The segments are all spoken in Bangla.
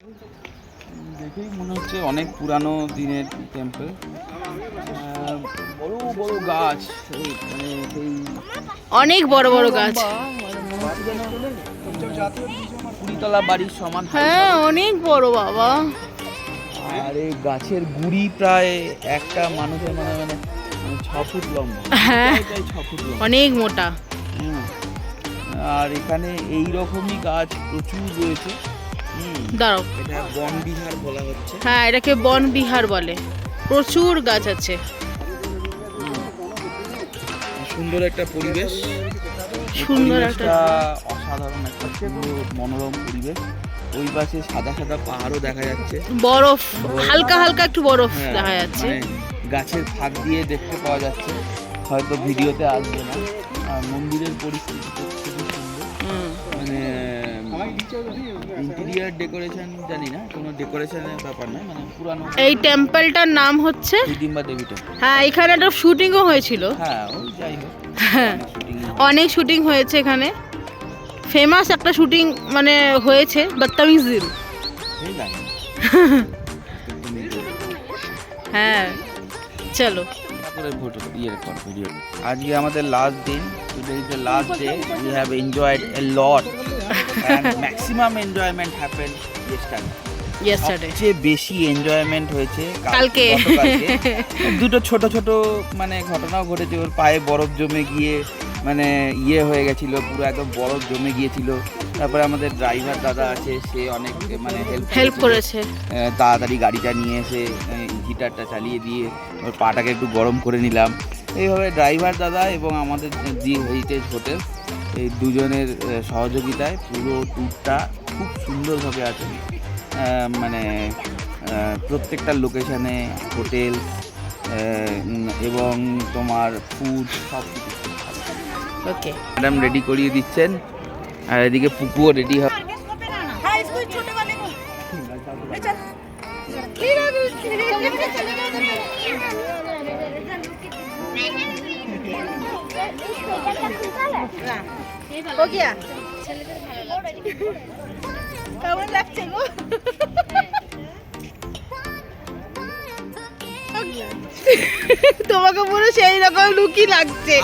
দেখেই মনে হচ্ছে অনেক পুরানো দিনের টেম্পল। বড় বড় গাছ, অনেক বড় বড় গাছ, কুড়িতলা বাড়ির সমান। হ্যাঁ অনেক বড় বাবা। আর এই গাছের গুড়ি প্রায় একটা মানুষের মানে 6 ফুট লম্বা। হ্যাঁ 6 ফুট লম্বা, অনেক মোটা। আর এখানে এই রকমই গাছ প্রচুর রয়েছে। দাঁড়াও, এটা বন বিহার বলা হচ্ছে। হ্যাঁ এটাকে বন বিহার বলে। প্রচুর গাছ আছে, সুন্দর একটা পরিবেশ, সুন্দর একটা অসাধারণ একটা সুন্দর মনোরম পরিবেশ। ওই পাশে সাদা সাদা পাহাড়ও দেখা যাচ্ছে, বরফ, হালকা হালকা একটু বরফ হ্যাঁ, দেখা যাচ্ছে। মানে গাছের ফাঁক দিয়ে দেখতে পাওয়া যাচ্ছে, হয়তো ভিডিওতে আসবে না। আর মন্দিরের পরিস্থিতি খুবই সুন্দর, মানে ইন্টেরিয়ার ডেকোরেশন জানি না, কোনো ডেকোরেশনের ব্যাপার না, মানে পুরানো। এই টেম্পলটার নাম হচ্ছে হিডিম্বা দেবী টেম্পল। হ্যাঁ, এখানে একটা শুটিংও হয়েছিল। হ্যাঁ ওই যাই হোক, হ্যাঁ শুটিং অনেক শুটিং হয়েছে এখানে। ফেমাস একটা শুটিং মানে হয়েছে বদতমিজ। হ্যাঁ চলো আজকে আমাদের লাস্ট দিন। Today is the last day. We have enjoyed a lot and maximum enjoyment happened yesterday. সবচেয়ে বেশি এনজয়মেন্ট হয়েছে কালকে। দুটো ছোট ছোট মানে ঘটনাও ঘটেছে। ওর পায়ে বরফ জমে গিয়ে মানে ইয়ে হয়ে গেছিল, পুরো একদম বরফ জমে গিয়েছিল। তারপরে আমাদের ড্রাইভার দাদা আছে, সে অনেক মানে হেল্প করেছে। তাড়াতাড়ি গাড়িটা নিয়ে এসে হিটারটা চালিয়ে দিয়ে ওর পাটাকে একটু গরম করে নিলাম। এইভাবে ড্রাইভার দাদা এবং আমাদের দি হেরিটেজ হোটেল, এই দুজনের সহযোগিতায় পুরো ট্যুরটা খুব সুন্দরভাবে আছে। মানে প্রত্যেকটা লোকেশানে হোটেল এবং তোমার ফুড সব কিছু। ওকে, ম্যাডাম রেডি করিয়ে দিচ্ছেন, আর এদিকে পুকুও রেডি হবে। কেমন লাগছে গো? তোমাকে পুরো সেই রকম লুকই লাগছে।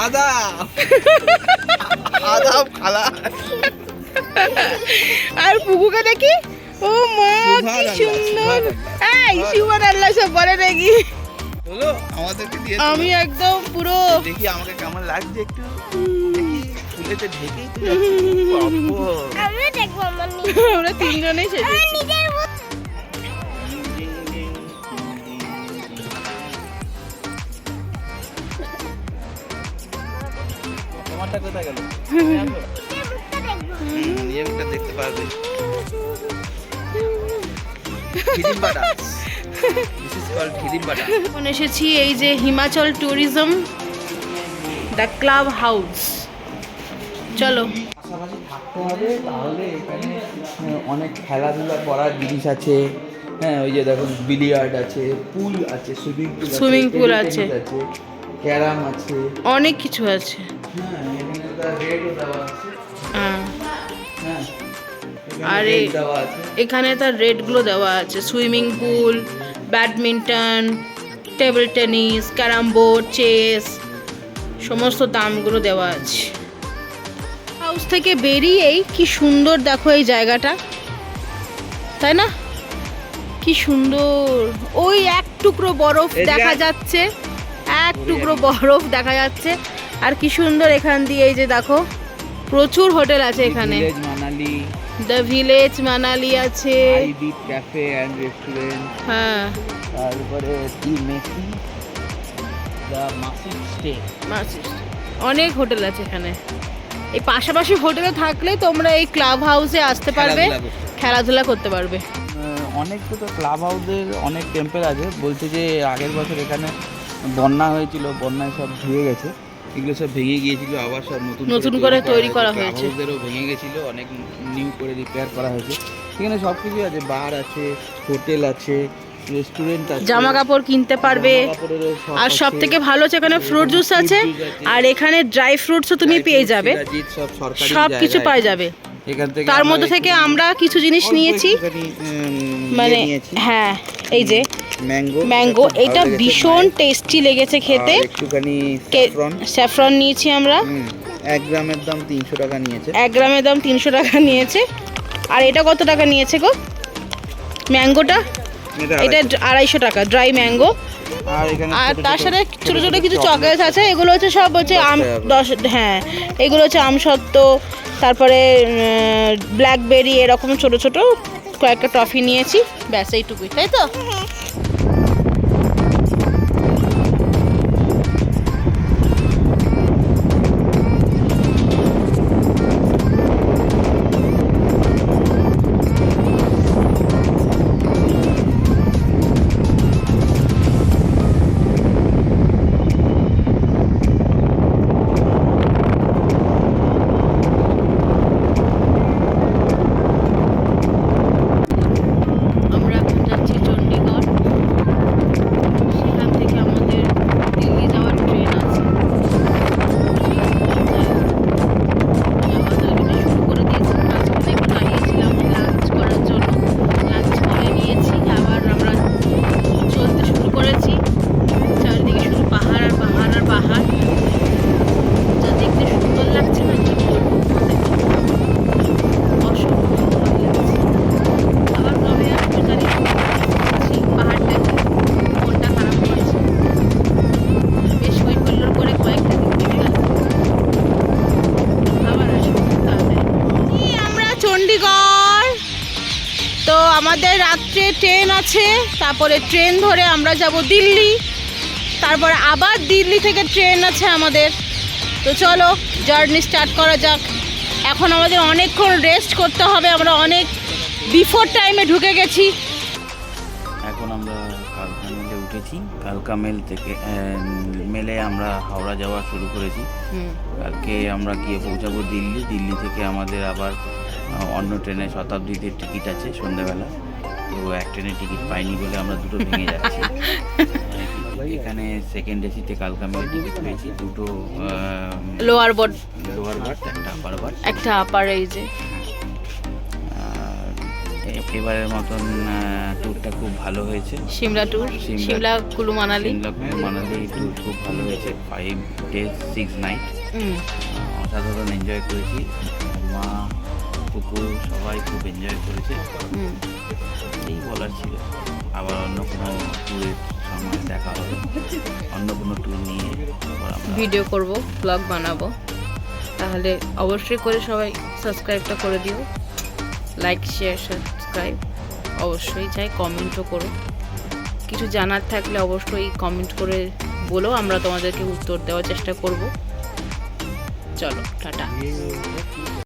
আর পুকুকে দেখি, ও মা কি সুন্দর। এই সুবহানাল্লাহ সব বলে নাকি? বলো আমাদেরকে দিয়ে আমি একদম পুরো দেখি আমাকে কেমন লাগছে, একটু ফুলেতে ঢেকেই তো আমরা দেখবো আমার আমরা তিনজনেই সেজেছি। তোমারটা কোথায় গেল? এটা দেখতে পারবে। হিডিম্বাটা, দিস ইজ কল্ড হিডিম্বাটা। এখন এসেছি এই যে Himachal tourism the club house. চলো, পাশাপাশি থাকতে হবে, তাহলে এখানে অনেক খেলাধুলা করার জিনিস আছে। হ্যাঁ ওই যে দেখুন বিলিয়ার্ড আছে, পুল আছে, সুইমিং পুল আছে, ক্যারাম আছে, অনেক কিছু আছে। হ্যাঁ এখানে তার রেটও দেওয়া আছে। হ্যাঁ হ্যাঁ আর এখানে তার রেটগুলো দেওয়া আছে। Swimming pool, badminton, table tennis, carrom board, chess, সমস্ত দামগুলো দেওয়া আছে। হাউস থেকে বেরিয়েই কি সুন্দর দেখো এই জায়গাটা, তাই না? কি সুন্দর। ওই এক টুকরো বরফ দেখা যাচ্ছে, এক টুকরো বরফ দেখা যাচ্ছে। আর কি সুন্দর এখান দিয়ে এই যে দেখো প্রচুর হোটেল আছে এখানে। মানালি, দ্য ভিলেজ মানালি আছে, আইবিট ক্যাফে এন্ড রেস্টুরেন্ট, হ্যাঁ তারপরে দি মেসি, দ্য মাসিভ স্টে, অনেক হোটেল আছে এখানে। এই পাশাপাশি হোটেলে থাকলে তোমরা এই ক্লাব হাউসে আসতে পারবে, খেলাধুলা করতে পারবে। অনেক তো ক্লাব হাউসের অনেক টেম্পল আছে। বলছে যে আগের বছর এখানে বন্যা হয়েছিল, বন্যায় সব ধুয়ে গেছে, এগুলো সব ভেঙে গিয়েছিল, আবার সব নতুন করে তৈরি করা হয়েছে। হাউসেরও ভেঙে গেছিলো, অনেক নিউ করে রিপেয়ার করা হয়েছে। এখানে সব কিছুই আছে, বার আছে, হোটেল আছে, রেস্টুরেন্ট আছে, জামা কাপড় কিনতে পারবে। আর সব থেকে ভালো হচ্ছে এখানে ফ্রুট জুস আছে, আর এখানে ড্রাই ফ্রুটসও তুমি পেয়ে যাবে, সব কিছু পাওয়া যাবে। এখান থেকে তার মধ্যে থেকে আমরা কিছু জিনিস নিয়েছি, মানে হ্যাঁ এই যে ম্যাঙ্গো, এটা ভীষণ টেস্টি লেগেছে খেতে। একটুখানি স্যাফরন নিয়েছি আমরা, 1 গ্রামের দাম 300 টাকা নিয়েছে। 1 গ্রামের দাম 300 টাকা নিয়েছে। আর এটা কত টাকা নিয়েছে গো ম্যাঙ্গোটা? এটা 250 টাকা ড্রাই ম্যাঙ্গো। আর তার সাথে ছোটো ছোটো কিছু চকলেট আছে, এগুলো হচ্ছে সব হচ্ছে আম 10, হ্যাঁ এগুলো হচ্ছে আমসত্ত্ব, তারপরে ব্ল্যাকবেরি, এরকম ছোটো ছোটো কয়েকটা টফি নিয়েছি, ব্যাস এইটুকুই, তাই তো? আমরা এখন যাচ্ছি চণ্ডীগড়, সেখান থেকে আমাদের দিল্লি যাওয়ার ট্রেন আছে। যাওয়া অলরেডি শুরু করে দিয়েছি, মাঝখানে একটু দাঁড়িয়েছিলাম লাঞ্চ করার জন্য, লাঞ্চ করে নিয়েছি, আবার আমরা চলতে শুরু করেছি। চারিদিকে শুধু পাহাড় আর পাহাড় আর পাহাড়, যা দেখতে সুন্দর লাগছে না কি বলবো, অসম্ভব ভালো লাগছে। আবার কবে আসবে জানি না, পাহাড়টা মনটা খারাপ করছে, বেশ হৈহুল্লোড় করে কয়েকটা দিন কেটে গেল, আবার আসবো তাহলে। আমরা চণ্ডীগড়, তো আমাদের রাত্রে ট্রেন আছে, তারপরে ট্রেন ধরে আমরা যাব দিল্লি, তারপরে আবার দিল্লি থেকে ট্রেন আছে আমাদের। তো চলো জার্নি স্টার্ট করা যাক। এখন আমাদের অনেকক্ষণ রেস্ট করতে হবে, আমরা অনেক বিফোর টাইমে ঢুকে গেছি। এখন আমরা কালকা মেলে উঠেছি, কালকা মেল থেকে মেলে আমরা হাওড়া যাওয়া শুরু করেছি। কালকে আমরা গিয়ে পৌঁছাবো দিল্লি। দিল্লি থেকে আমাদের আবার অন্য ট্রেনে শতাব্দীতে টিকিট আছে সন্ধ্যাবেলা, তো এক ট্রেনের টিকিট পাইনি বলে আমরা দুটো ভেঙে যাচ্ছি। এখানে সেকেন্ড এসিতে কালকা মেলে টিকিট পেয়েছি, দুটো লোয়ার বোর্ড, লোয়ার বার্থ, একটা আপার বার্থ। একটা আপার, এই যে এবারের মতন ট্যুরটা খুব ভালো হয়েছে। সিমলা ট্যুর, সিমলা কুলু মানালি, সিমলা কুলু মানালি ট্যুর খুব ভালো হয়েছে। 5 days 6 nights অসাধারণ এনজয় করেছি। মা কুকুর সবাই খুব এনজয় করেছে, এই বলার ছিল। আবার অন্য কোনো ট্যুরের সময় দেখা হবে, অন্য কোনো ট্যুর নিয়ে আবার আমরা ভিডিও করব, ব্লগ বানাবো। তাহলে অবশ্যই করে সবাই সাবস্ক্রাইবটা করে দিও, লাইক শেয়ার সাবস্ক্রাইব অবশ্যই চাই, কমেন্টও করো। কিছু জানার থাকলে অবশ্যই কমেন্ট করে বলো, আমরা তোমাদেরকে উত্তর দেওয়ার চেষ্টা করব। চলো টাটা।